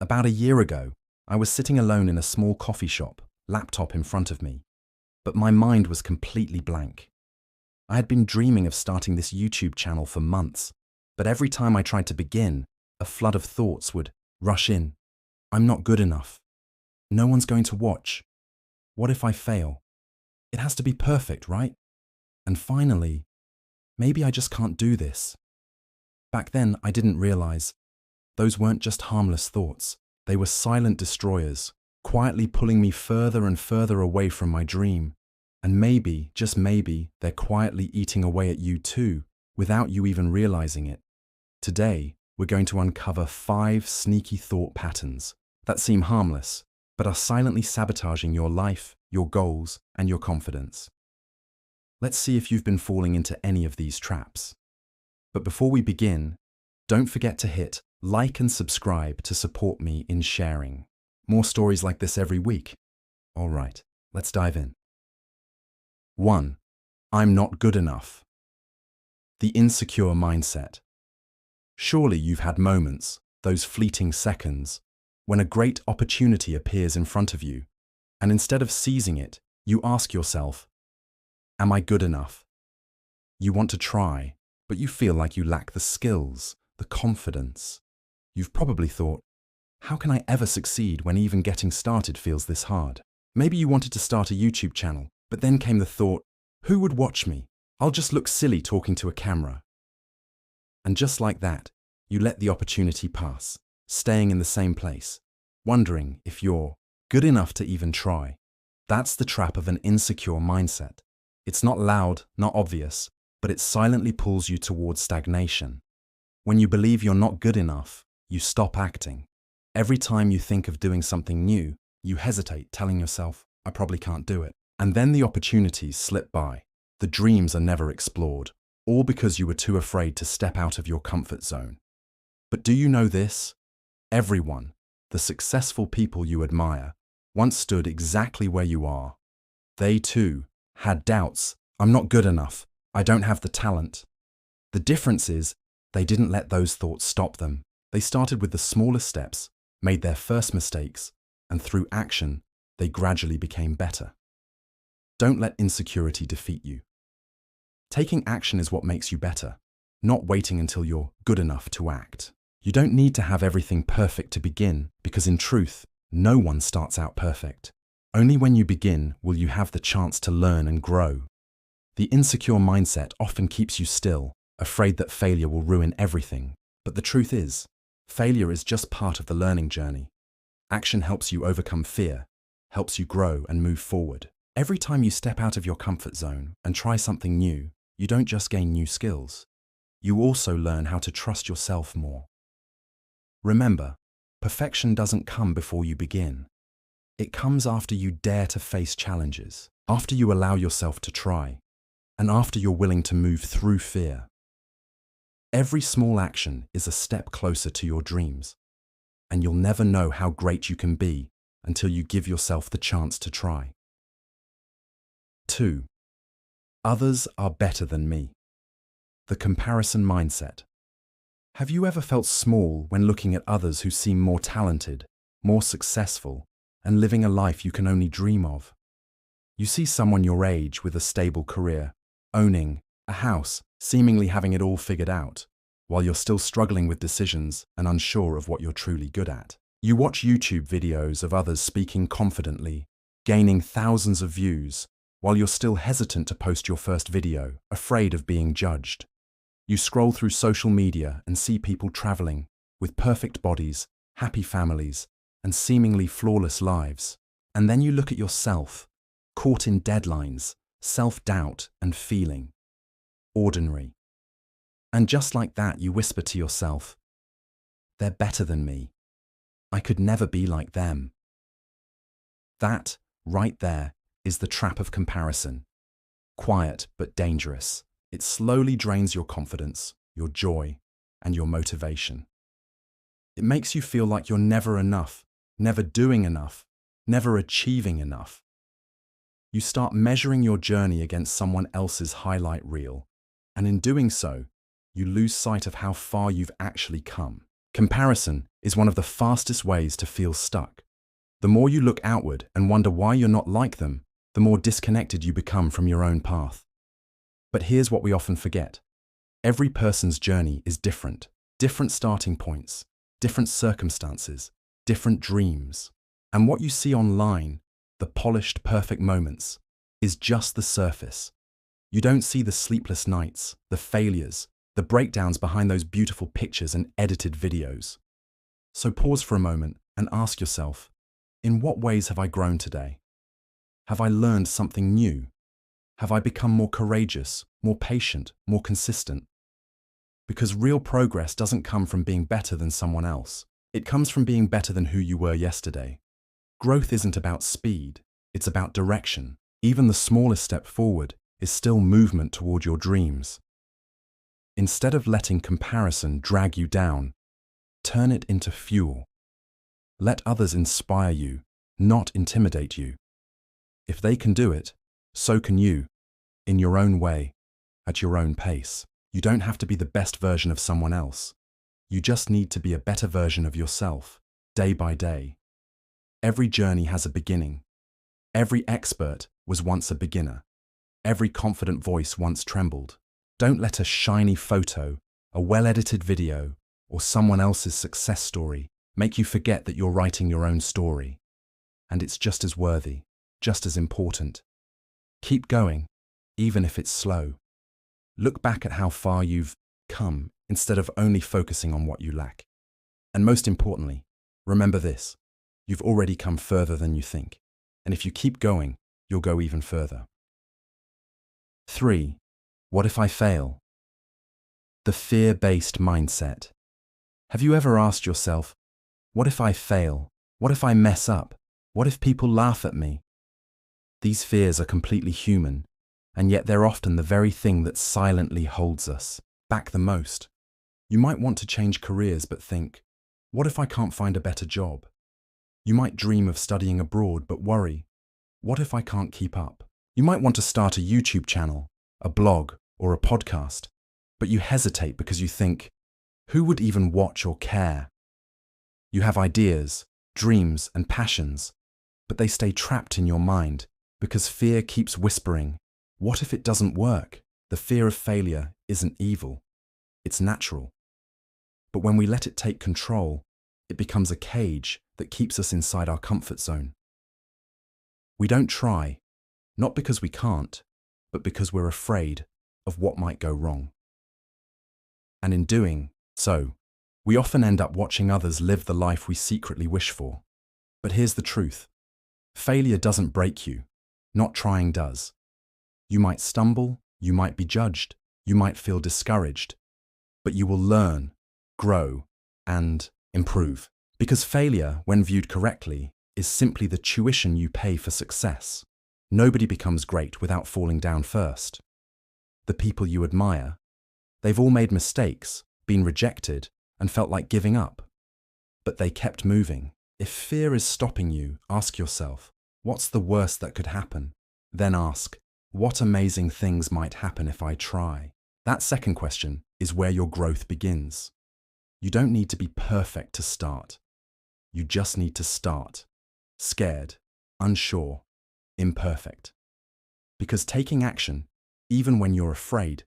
About a year ago, I was sitting alone in a small coffee shop, laptop in front of me, but my mind was completely blank. I had been dreaming of starting this YouTube channel for months, but every time I tried to begin, a flood of thoughts would rush in. I'm not good enough. No one's going to watch. What if I fail? It has to be perfect, right? And finally, maybe I just can't do this. Back then, I didn't realize those weren't just harmless thoughts. They were silent destroyers, quietly pulling me further and further away from my dream. And maybe, just maybe, they're quietly eating away at you too, without you even realizing it. Today, we're going to uncover 5 sneaky thought patterns that seem harmless, but are silently sabotaging your life, your goals, and your confidence. Let's see if you've been falling into any of these traps. But before we begin, don't forget to hit like and subscribe to support me in sharing more stories like this every week. All right, let's dive in. 1. I'm not good enough. The insecure mindset. Surely you've had moments, those fleeting seconds, when a great opportunity appears in front of you, and instead of seizing it, you ask yourself, am I good enough? You want to try, but you feel like you lack the skills, the confidence. You've probably thought, how can I ever succeed when even getting started feels this hard? Maybe you wanted to start a YouTube channel, but then came the thought, who would watch me? I'll just look silly talking to a camera. And just like that, you let the opportunity pass, staying in the same place, wondering if you're good enough to even try. That's the trap of an insecure mindset. It's not loud, not obvious, but it silently pulls you towards stagnation. When you believe you're not good enough, you stop acting. Every time you think of doing something new, you hesitate, telling yourself, I probably can't do it. And then the opportunities slip by. The dreams are never explored, all because you were too afraid to step out of your comfort zone. But do you know this? Everyone, the successful people you admire, once stood exactly where you are. They too had doubts. I'm not good enough. I don't have the talent. The difference is, they didn't let those thoughts stop them. They started with the smallest steps, made their first mistakes, and through action, they gradually became better. Don't let insecurity defeat you. Taking action is what makes you better, not waiting until you're good enough to act. You don't need to have everything perfect to begin, because in truth, no one starts out perfect. Only when you begin will you have the chance to learn and grow. The insecure mindset often keeps you still, afraid that failure will ruin everything. But the truth is, failure is just part of the learning journey. Action helps you overcome fear, helps you grow and move forward. Every time you step out of your comfort zone and try something new, you don't just gain new skills. You also learn how to trust yourself more. Remember, perfection doesn't come before you begin. It comes after you dare to face challenges, after you allow yourself to try, and after you're willing to move through fear. Every small action is a step closer to your dreams, and you'll never know how great you can be until you give yourself the chance to try. 2. Others are better than me. The comparison mindset. Have you ever felt small when looking at others who seem more talented, more successful, and living a life you can only dream of? You see someone your age with a stable career, owning a house, seemingly having it all figured out, while you're still struggling with decisions and unsure of what you're truly good at. You watch YouTube videos of others speaking confidently, gaining thousands of views, while you're still hesitant to post your first video, afraid of being judged. You scroll through social media and see people traveling, with perfect bodies, happy families, and seemingly flawless lives. And then you look at yourself, caught in deadlines, self-doubt, and feeling ordinary. And just like that, you whisper to yourself, they're better than me. I could never be like them. That, right there, is the trap of comparison. Quiet but dangerous. It slowly drains your confidence, your joy, and your motivation. It makes you feel like you're never enough, never doing enough, never achieving enough. You start measuring your journey against someone else's highlight reel, and in doing so, you lose sight of how far you've actually come. Comparison is one of the fastest ways to feel stuck. The more you look outward and wonder why you're not like them, the more disconnected you become from your own path. But here's what we often forget. Every person's journey is different. Different starting points, different circumstances, different dreams. And what you see online, the polished, perfect moments, is just the surface. You don't see the sleepless nights, the failures, the breakdowns behind those beautiful pictures and edited videos. So pause for a moment and ask yourself, in what ways have I grown today? Have I learned something new? Have I become more courageous, more patient, more consistent? Because real progress doesn't come from being better than someone else. It comes from being better than who you were yesterday. Growth isn't about speed, it's about direction. Even the smallest step forward is still movement toward your dreams. Instead of letting comparison drag you down, turn it into fuel. Let others inspire you, not intimidate you. If they can do it, so can you, in your own way, at your own pace. You don't have to be the best version of someone else. You just need to be a better version of yourself, day by day. Every journey has a beginning. Every expert was once a beginner. Every confident voice once trembled. Don't let a shiny photo, a well-edited video, or someone else's success story make you forget that you're writing your own story. And it's just as worthy, just as important. Keep going, even if it's slow. Look back at how far you've come instead of only focusing on what you lack. And most importantly, remember this: you've already come further than you think. And if you keep going, you'll go even further. 3. What if I fail? The fear-based mindset. Have you ever asked yourself, what if I fail? What if I mess up? What if people laugh at me? These fears are completely human, and yet they're often the very thing that silently holds us back the most. You might want to change careers but think, what if I can't find a better job? You might dream of studying abroad but worry, what if I can't keep up? You might want to start a YouTube channel, a blog, or a podcast, but you hesitate because you think, who would even watch or care? You have ideas, dreams, and passions, but they stay trapped in your mind because fear keeps whispering, what if it doesn't work? The fear of failure isn't evil. It's natural. But when we let it take control, it becomes a cage that keeps us inside our comfort zone. We don't try, not because we can't, but because we're afraid of what might go wrong. And in doing so, we often end up watching others live the life we secretly wish for. But here's the truth. Failure doesn't break you. Not trying does. You might stumble, you might be judged, you might feel discouraged, but you will learn, grow, and improve. Because failure, when viewed correctly, is simply the tuition you pay for success. Nobody becomes great without falling down first. The people you admire, they've all made mistakes, been rejected, and felt like giving up. But they kept moving. If fear is stopping you, ask yourself, what's the worst that could happen? Then ask, what amazing things might happen if I try? That second question is where your growth begins. You don't need to be perfect to start. You just need to start. Scared, unsure, imperfect. Because taking action, even when you're afraid,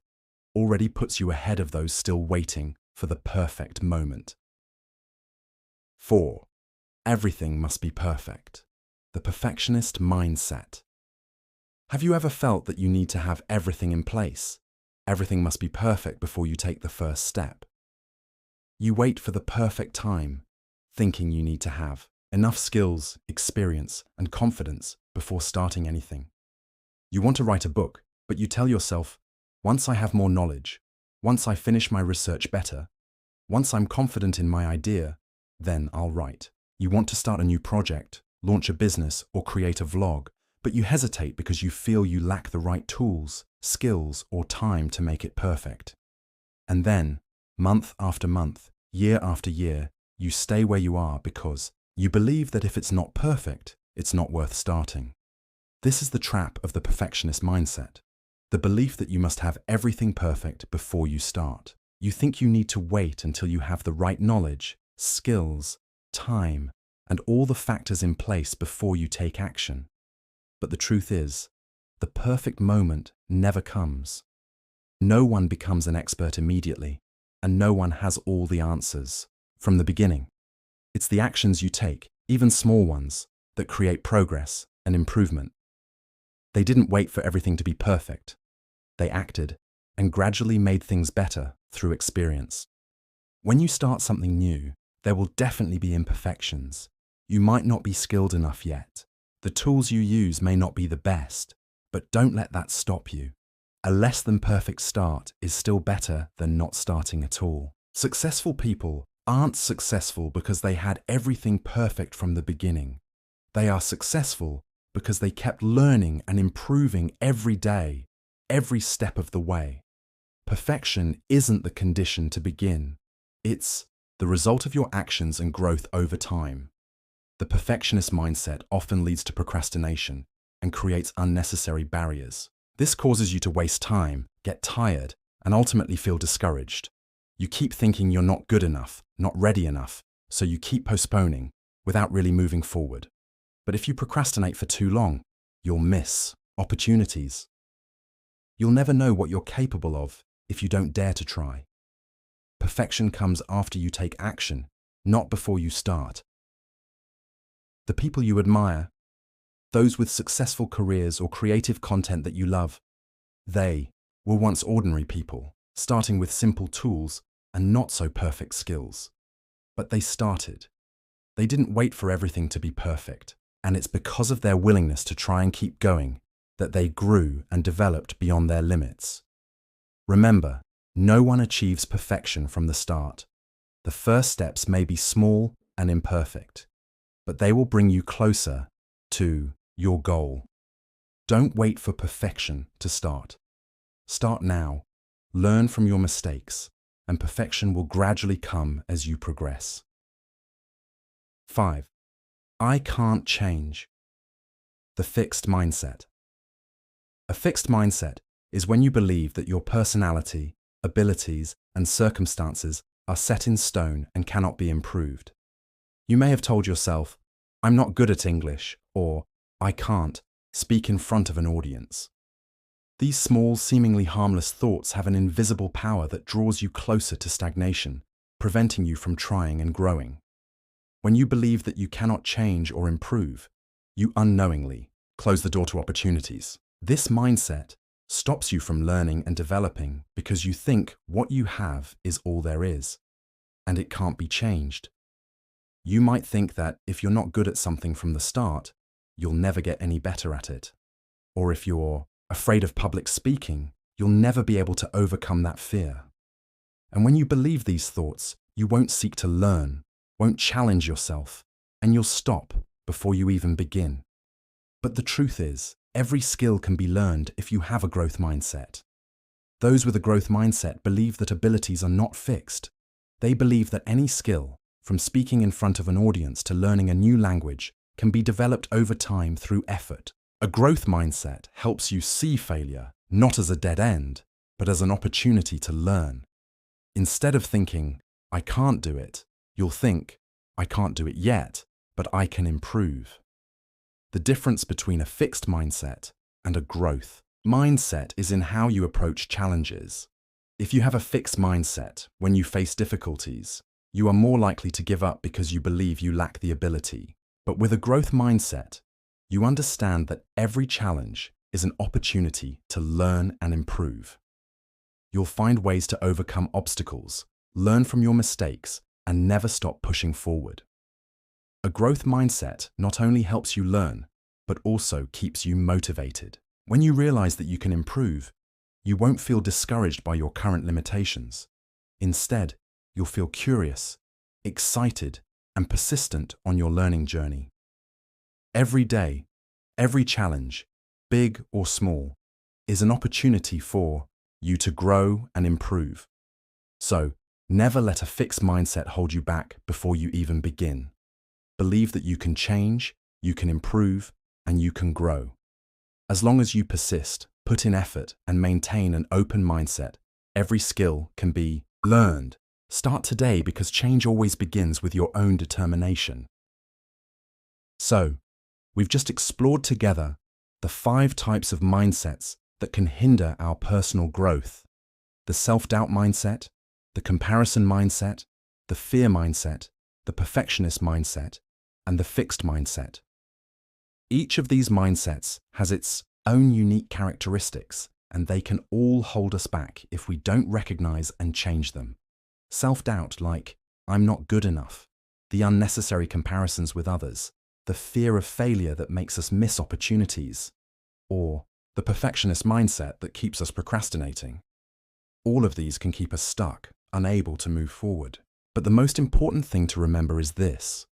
already puts you ahead of those still waiting for the perfect moment. 4. Everything must be perfect. The perfectionist mindset. Have you ever felt that you need to have everything in place? Everything must be perfect before you take the first step. You wait for the perfect time, thinking you need to have enough skills, experience, and confidence before starting anything. You want to write a book, but you tell yourself, once I have more knowledge, once I finish my research better, once I'm confident in my idea, then I'll write. You want to start a new project, launch a business, or create a vlog, but you hesitate because you feel you lack the right tools, skills, or time to make it perfect. And then, month after month, year after year, you stay where you are because you believe that if it's not perfect, it's not worth starting. This is the trap of the perfectionist mindset. The belief that you must have everything perfect before you start. You think you need to wait until you have the right knowledge, skills, time, and all the factors in place before you take action. But the truth is, the perfect moment never comes. No one becomes an expert immediately, and no one has all the answers from the beginning. It's the actions you take, even small ones, that create progress and improvement. They didn't wait for everything to be perfect. They acted and gradually made things better through experience. When you start something new, there will definitely be imperfections. You might not be skilled enough yet. The tools you use may not be the best, but don't let that stop you. A less than perfect start is still better than not starting at all. Successful people aren't successful because they had everything perfect from the beginning. They are successful because they kept learning and improving every day, every step of the way. Perfection isn't the condition to begin. It's the result of your actions and growth over time. The perfectionist mindset often leads to procrastination and creates unnecessary barriers. This causes you to waste time, get tired, and ultimately feel discouraged. You keep thinking you're not good enough, not ready enough, so you keep postponing without really moving forward. But if you procrastinate for too long, you'll miss opportunities. You'll never know what you're capable of if you don't dare to try. Perfection comes after you take action, not before you start. The people you admire, those with successful careers or creative content that you love, they were once ordinary people, starting with simple tools and not so perfect skills. But they started. They didn't wait for everything to be perfect, and it's because of their willingness to try and keep going that they grew and developed beyond their limits. Remember, no one achieves perfection from the start. The first steps may be small and imperfect, but they will bring you closer to your goal. Don't wait for perfection to start. Start now, learn from your mistakes, and perfection will gradually come as you progress. 5. I can't change. The fixed mindset. A fixed mindset is when you believe that your personality, abilities, and circumstances are set in stone and cannot be improved. You may have told yourself, "I'm not good at English," or "I can't speak in front of an audience." These small, seemingly harmless thoughts have an invisible power that draws you closer to stagnation, preventing you from trying and growing. When you believe that you cannot change or improve, you unknowingly close the door to opportunities. This mindset stops you from learning and developing because you think what you have is all there is, and it can't be changed. You might think that if you're not good at something from the start, you'll never get any better at it. Or if you're afraid of public speaking, you'll never be able to overcome that fear. And when you believe these thoughts, you won't seek to learn, won't challenge yourself, and you'll stop before you even begin. But the truth is, every skill can be learned if you have a growth mindset. Those with a growth mindset believe that abilities are not fixed. They believe that any skill, from speaking in front of an audience to learning a new language, can be developed over time through effort. A growth mindset helps you see failure not as a dead end, but as an opportunity to learn. Instead of thinking, "I can't do it," you'll think, "I can't do it yet, but I can improve." The difference between a fixed mindset and a growth mindset is in how you approach challenges. If you have a fixed mindset, when you face difficulties, you are more likely to give up because you believe you lack the ability. But with a growth mindset, you understand that every challenge is an opportunity to learn and improve. You'll find ways to overcome obstacles, learn from your mistakes, and never stop pushing forward. A growth mindset not only helps you learn, but also keeps you motivated. When you realize that you can improve, you won't feel discouraged by your current limitations. Instead, you'll feel curious, excited, and persistent on your learning journey. Every day, every challenge, big or small, is an opportunity for you to grow and improve. So, never let a fixed mindset hold you back before you even begin. Believe that you can change, you can improve, and you can grow. As long as you persist, put in effort, and maintain an open mindset, every skill can be learned. Start today because change always begins with your own determination. So, we've just explored together the 5 types of mindsets that can hinder our personal growth: the self-doubt mindset, the comparison mindset, the fear mindset, the perfectionist mindset, and the fixed mindset. Each of these mindsets has its own unique characteristics, and they can all hold us back if we don't recognize and change them. Self-doubt like, I'm not good enough, the unnecessary comparisons with others, the fear of failure that makes us miss opportunities, or the perfectionist mindset that keeps us procrastinating. All of these can keep us stuck, unable to move forward. But the most important thing to remember is this: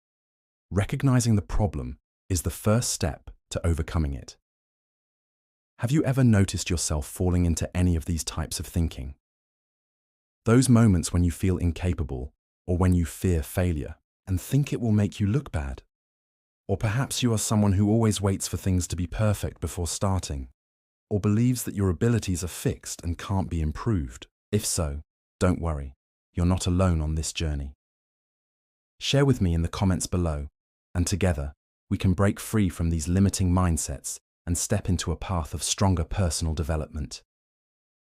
recognizing the problem is the first step to overcoming it. Have you ever noticed yourself falling into any of these types of thinking? Those moments when you feel incapable, or when you fear failure and think it will make you look bad. Or perhaps you are someone who always waits for things to be perfect before starting, or believes that your abilities are fixed and can't be improved. If so, don't worry, you're not alone on this journey. Share with me in the comments below, and together we can break free from these limiting mindsets and step into a path of stronger personal development.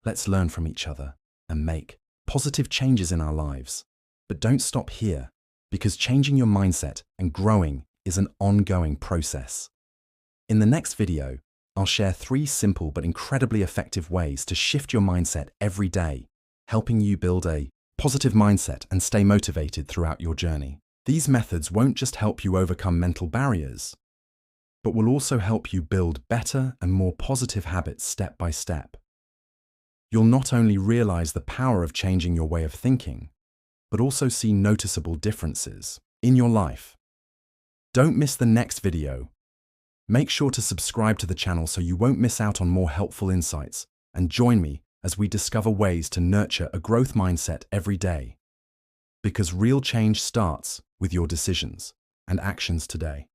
Let's learn from each other and make positive changes in our lives. But don't stop here, because changing your mindset and growing is an ongoing process. In the next video, I'll share 3 simple but incredibly effective ways to shift your mindset every day, helping you build a positive mindset and stay motivated throughout your journey. These methods won't just help you overcome mental barriers, but will also help you build better and more positive habits step by step. You'll not only realize the power of changing your way of thinking, but also see noticeable differences in your life. Don't miss the next video. Make sure to subscribe to the channel so you won't miss out on more helpful insights, and join me as we discover ways to nurture a growth mindset every day. Because real change starts with your decisions and actions today.